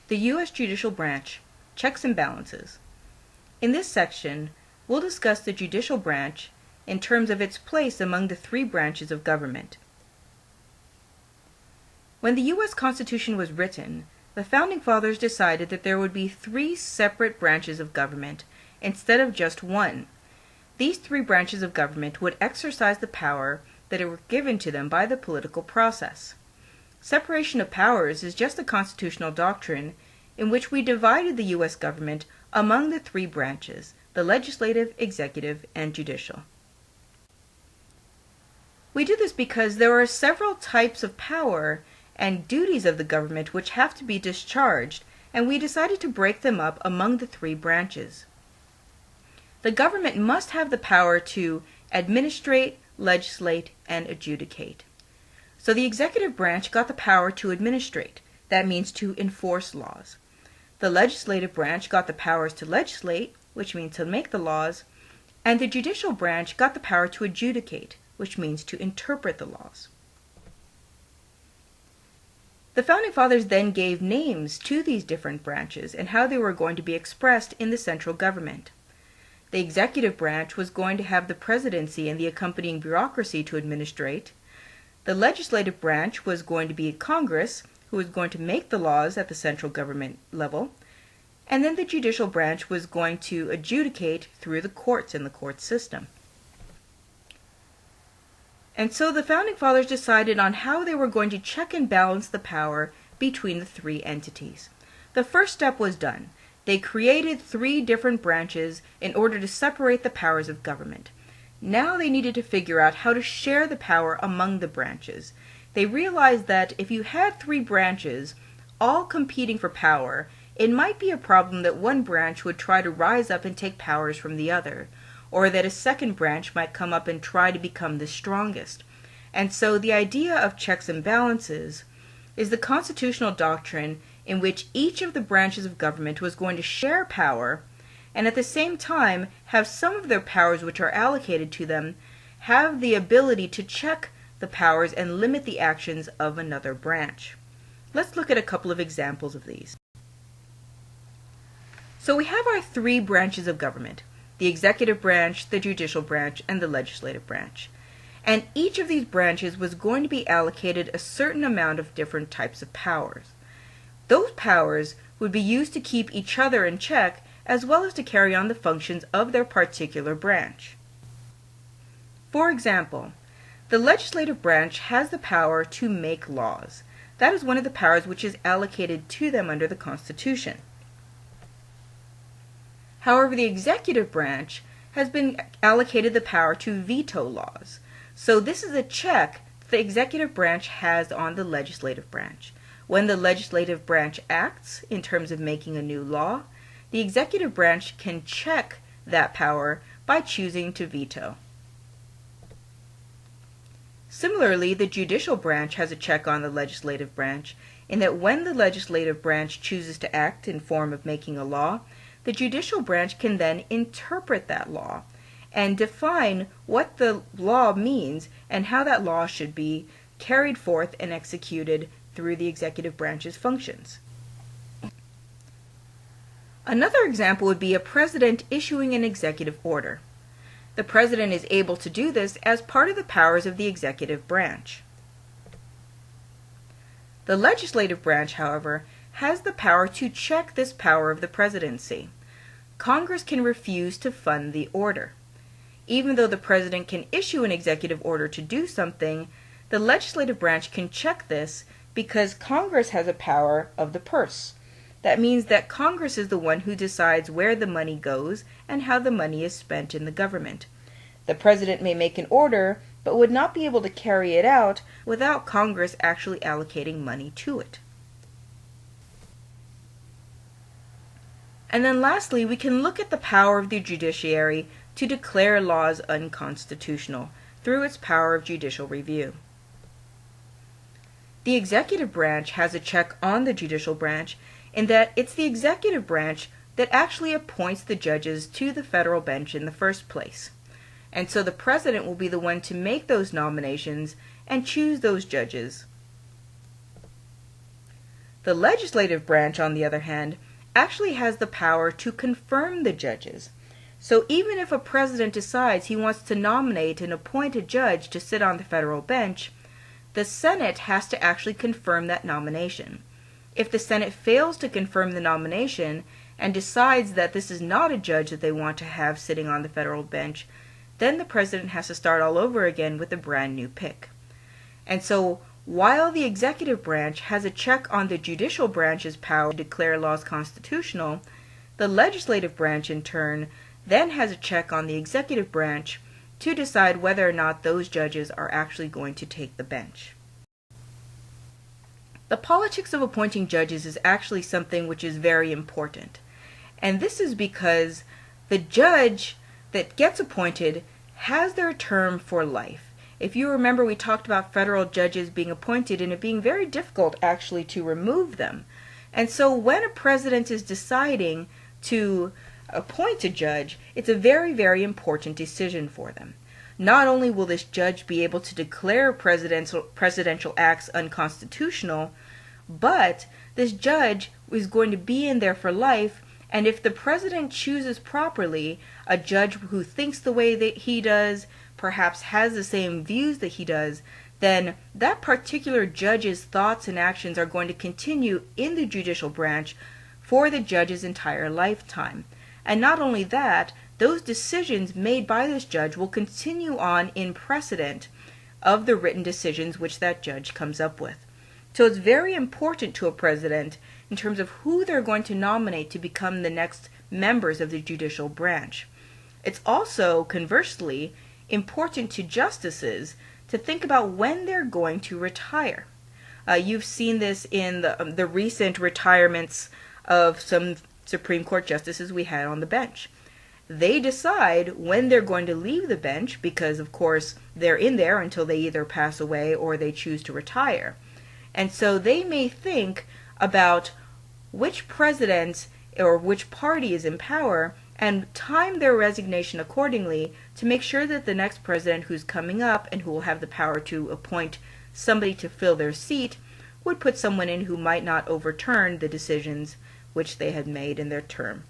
The U.S. Judicial Branch, Checks and Balances. In this section, we'll discuss the judicial branch in terms of its place among the three branches of government. When the U.S. Constitution was written, the Founding Fathers decided that there would be three separate branches of government instead of just one. These three branches of government would exercise the power that were given to them by the political process. Separation of powers is just a constitutional doctrine in which we divided the U.S. government among the three branches, the legislative, executive, and judicial. We do this because there are several types of power and duties of the government which have to be discharged, and we decided to break them up among the three branches. The government must have the power to administrate, legislate, and adjudicate. So the executive branch got the power to administrate. That means to enforce laws. The legislative branch got the powers to legislate, which means to make the laws, and the judicial branch got the power to adjudicate, which means to interpret the laws. The Founding Fathers then gave names to these different branches and how they were going to be expressed in the central government. The executive branch was going to have the presidency and the accompanying bureaucracy to administrate. The legislative branch was going to be Congress, who was going to make the laws at the central government level, and then the judicial branch was going to adjudicate through the courts and the court system. And so the Founding Fathers decided on how they were going to check and balance the power between the three entities. The first step was done. They created three different branches in order to separate the powers of government. Now they needed to figure out how to share the power among the branches. They realized that if you had three branches, all competing for power, it might be a problem that one branch would try to rise up and take powers from the other, or that a second branch might come up and try to become the strongest. And so the idea of checks and balances is the constitutional doctrine in which each of the branches of government was going to share power and at the same time have some of their powers which are allocated to them have the ability to check the powers and limit the actions of another branch. Let's look at a couple of examples of these. So we have our three branches of government, the executive branch, the judicial branch, and the legislative branch. And each of these branches was going to be allocated a certain amount of different types of powers. Those powers would be used to keep each other in check as well as to carry on the functions of their particular branch. For example, the legislative branch has the power to make laws. That is one of the powers which is allocated to them under the Constitution. However, the executive branch has been allocated the power to veto laws. So this is a check the executive branch has on the legislative branch. When the legislative branch acts in terms of making a new law, the executive branch can check that power by choosing to veto. Similarly, the judicial branch has a check on the legislative branch in that when the legislative branch chooses to act in form of making a law, the judicial branch can then interpret that law and define what the law means and how that law should be carried forth and executed through the executive branch's functions. Another example would be a president issuing an executive order. The president is able to do this as part of the powers of the executive branch. The legislative branch, however, has the power to check this power of the presidency. Congress can refuse to fund the order. Even though the president can issue an executive order to do something, the legislative branch can check this because Congress has a power of the purse. That means that Congress is the one who decides where the money goes and how the money is spent in the government. The president may make an order, but would not be able to carry it out without Congress actually allocating money to it. And then lastly, we can look at the power of the judiciary to declare laws unconstitutional through its power of judicial review. The executive branch has a check on the judicial branch in that it's the executive branch that actually appoints the judges to the federal bench in the first place. And so the president will be the one to make those nominations and choose those judges. The legislative branch, on the other hand, actually has the power to confirm the judges. So even if a president decides he wants to nominate and appoint a judge to sit on the federal bench, the Senate has to actually confirm that nomination. If the Senate fails to confirm the nomination and decides that this is not a judge that they want to have sitting on the federal bench, then the president has to start all over again with a brand new pick. And so while the executive branch has a check on the judicial branch's power to declare laws constitutional, the legislative branch in turn then has a check on the executive branch to decide whether or not those judges are actually going to take the bench. The politics of appointing judges is actually something which is very important. And this is because the judge that gets appointed has their term for life. If you remember, we talked about federal judges being appointed and it being very difficult actually to remove them. And so when a president is deciding to appoint a judge, it's a very, very important decision for them. Not only will this judge be able to declare presidential acts unconstitutional, but this judge is going to be in there for life, and if the president chooses properly a judge who thinks the way that he does, perhaps has the same views that he does, then that particular judge's thoughts and actions are going to continue in the judicial branch for the judge's entire lifetime. And not only that, those decisions made by this judge will continue on in precedent of the written decisions which that judge comes up with. So it's very important to a president in terms of who they're going to nominate to become the next members of the judicial branch. It's also, conversely, important to justices to think about when they're going to retire. You've seen this in the recent retirements of some Supreme Court justices we had on the bench. They decide when they're going to leave the bench because, of course, they're in there until they either pass away or they choose to retire. And so they may think about which president or which party is in power and time their resignation accordingly to make sure that the next president who's coming up and who will have the power to appoint somebody to fill their seat would put someone in who might not overturn the decisions which they had made in their term.